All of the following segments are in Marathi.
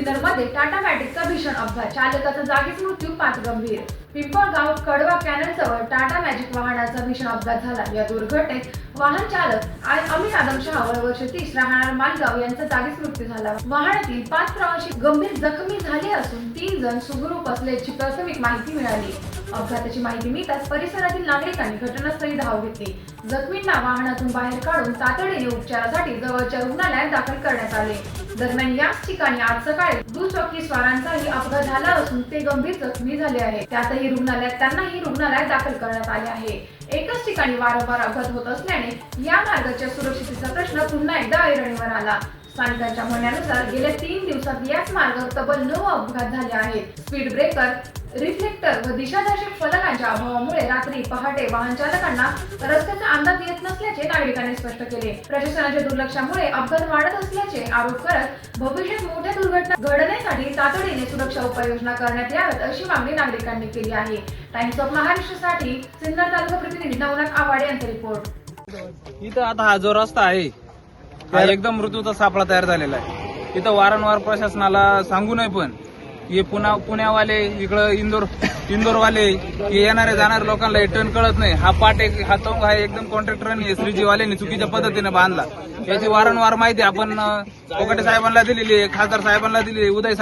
जुन्नरमध्ये टाटा मॅजिकचा भीषण अपघात, चालकाचा जागीच मृत्यू, 5 गंभीर. पिंपळगाव कडवा कॅनल जवळ टाटा मॅजिक वाहनाचा भीषण अपघात झाला. या दुर्घटनेत वाहन चालक अमित आदम शहा वर्ष 30 राहणार मालगाव यांचा जागीच मृत्यू झाला. वाहनातील 5 प्रवासी गंभीर जखमी झाले असून 3 जण सुखरूप असल्याची प्राथमिक माहिती मिळाली. अपघाताची माहिती मिळताच परिसरातील नागरिकांनी घटनास्थळी धाव घेतली. जखमींना वाहनातून बाहेर काढून तातडीने उपचारासाठी जवळच्या रुग्णालयात दाखल करण्यात आले. दरम्यान याच ठिकाणी आज सकाळी दुचाकी स्वारांचाही अपघात झाला असून ते गंभीर जखमी झाले आहेत. त्यांनाही रुग्णालयात दाखल करण्यात आले आहे. एकाच ठिकाणी वारंवार अपघात होत असल्याने या मार्गाच्या सुरक्षिततेचा प्रश्न पुन्हा एकदा ऐरणीवर आला. स्थानिकांच्या म्हणण्यानुसार गेल्या 3 दिवसात याच मार्गावर तब्बल 9 अपघात झाले आहेत. स्पीड ब्रेकर, रिफ्लेक्टर व दिशादर्शक फलकांच्या अभावामुळे रात्री पहाटे वाहन चालकांना रस्त्याचा अंदाज येत नसल्याचे नागरिकांनी स्पष्ट केले. प्रशासनाच्या दुर्लक्षामुळे अपघात वाढत असल्याचे आरोप करत भविष्यात मोठ्या दुर्घटना घडण्यासाठी तातडीने सुरक्षा उपाययोजना करण्यात याव्यात अशी मागणी नागरिकांनी केली आहे. टाइम्स ऑफ महाराष्ट्रासाठी सिन्नर तालुका प्रतिनिधी नवनाथ आवाडे यांचा रिपोर्ट. इथं आता हा जो रस्ता आहे हा एकदम मृत्यूचा सापळा तयार झालेला आहे. इथं वारंवार प्रशासनाला सांगू नये पण हे पुण्यावाले इकडं इंदोरवाले येणारे जाणारे लोकांना टर्न कळत नाही. हा पाट हा तोंग आहे एकदम कॉन्ट्रॅक्टरांनी एसडीजीवाल्यांनी चुकीच्या पद्धतीने बांधला. याची वारंवार माहिती आपण कोकाटे साहेबांना दिलेली आहे, खासदार साहेबांना दिली, उदय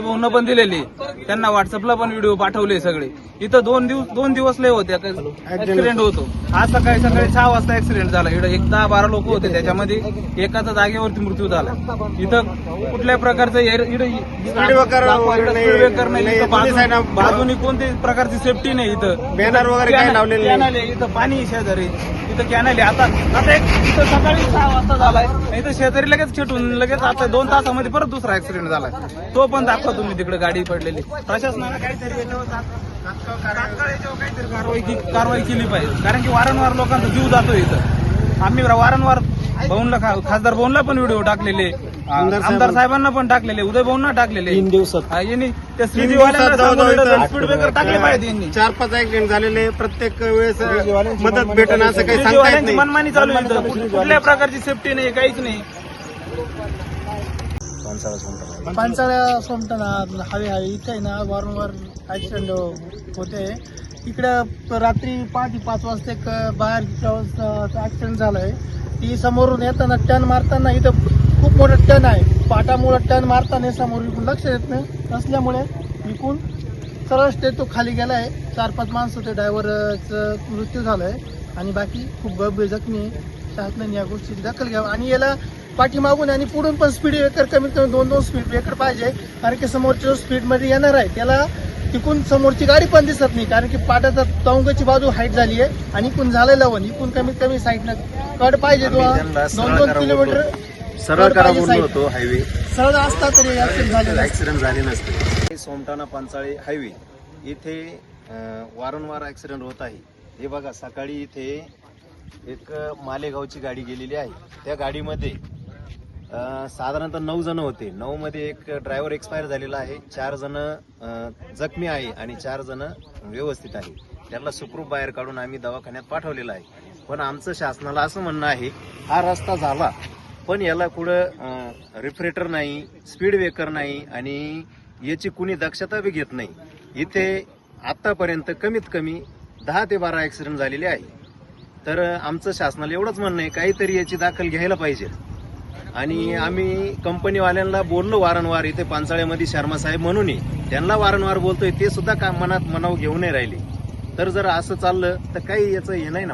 भाऊंना पण दिलेली. त्यांना व्हॉट्सअपला पण व्हिडिओ पाठवले सगळे. इथं 2 दिवस लय होते ऍक्सिडेंट होतो. आज सकाळी 6 वाजता ऍक्सिडेंट झाला. इकडे 10-12 लोक होते, त्याच्यामध्ये एकाचा जागेवरती मृत्यू झाला. इथं कुठल्या प्रकारचं बाजूनी कोणत्याही प्रकारची सेफ्टी नाही. इथं बॅनर वगैरे काय लावलेले नाही. इथं पाणी शेजारी, इथं कॅनल आहे. आता इथं सकाळी 6 वाजता झालाय. इथं शेजारी लगेच खेटून लगेच आता 2 तासामध्ये परत दुसरा ऍक्सिडेंट झालाय. तो पण दाखवा तुम्ही तिकडे गाडी पडलेली. प्रशासनाला काहीतरी कारवाई केली पाहिजे, कारण की वारंवार लोकांचा जीव जातो इथं. आम्ही वारंवार खासदार भाऊंना पण व्हिडिओ टाकलेले, आमदार साहेबांना पण टाकलेले, उदय भाऊंना टाकलेले. 3 दिवसात त्या स्पीड ब्रेकर टाकले पाहिजे. यांनी 4-5 ऍक्सिडेंट झालेले. प्रत्येक वेळेस मदत भेटणं असं काही सांगता येत नाही. मनमानी चालू आहे. कुठल्या प्रकारची सेफ्टी नाही, काहीच नाही. पानसाळ्या सोमताना हवे इथे आहे ना वारंवार ऍक्सिडेंट होते. इकडे रात्री पहाटे 5 वाजता एक बाहेर ऍक्सिडेंट झालाय. ती समोरून येताना टर्न मारताना इथं खूप मोठं टर्न आहे. पाटामुळे टर्न मारताना समोर इकडून लक्ष येत नसल्यामुळे इकडून सरळ तो खाली गेलाय. 4-5 माणसं ते ड्रायव्हरचं मृत्यू झालाय आणि बाकी खूप गंभीर जखमी आहे. शासनाने या गोष्टीची दखल घ्यावी आणि याला पाठीमागून आणि पुढून पण स्पीड ब्रेकर कमीत कमी 2 स्पीड ब्रेकर पाहिजे, कारण की समोरच्या स्पीड मध्ये येणार आहे त्याला तिकून समोरची गाडी पण दिसत नाही, कारण की पाटाचा तोंगाची बाजू हाईट झाली आहे आणि इकून झालेला वन इकून कमीत कमी साईडनं कड पाहिजे. 2 किलोमीटर सरळ करा बोललो होतो. हायवे सरळ असता तरी ऍक्सिडेंट झाले नसते. सोमटाणा पानसाळे हायवे इथे वारंवार ऍक्सिडेंट होत आहे. हे बघा, सकाळी इथे एक मालेगावची गाडी गेलेली आहे. त्या गाडीमध्ये साधारणतः 9 जण होते. 9 मध्ये एक ड्रायव्हर एक्सपायर झालेला आहे. 4 जण जखमी आहे आणि 4 जण व्यवस्थित आहे. त्यांना सुखरूप बाहेर काढून आम्ही दवाखान्यात पाठवलेला आहे. पण आमचं शासनाला असं म्हणणं आहे, हा रस्ता झाला पण याला कुठं रिफ्रेटर नाही, स्पीड ब्रेकर नाही आणि याची कुणी दक्षता बी घेत नाही. इथे आतापर्यंत कमीत कमी 10 ते 12 ऍक्सिडेंट झालेले आहे. तर आमचं शासनाला एवढंच म्हणणं आहे, काहीतरी याची दखल घ्यायला पाहिजे. आणि आम्ही कंपनीवाल्यांना बोललो वारंवार, इथे पानसाळ्यामध्ये शर्मा साहेब म्हणून त्यांना वारंवार बोलतोय, ते सुद्धा मनात मनाव घेऊन नाही राहिले. तर जर असं चाललं तर काही याचं हे नाही ना.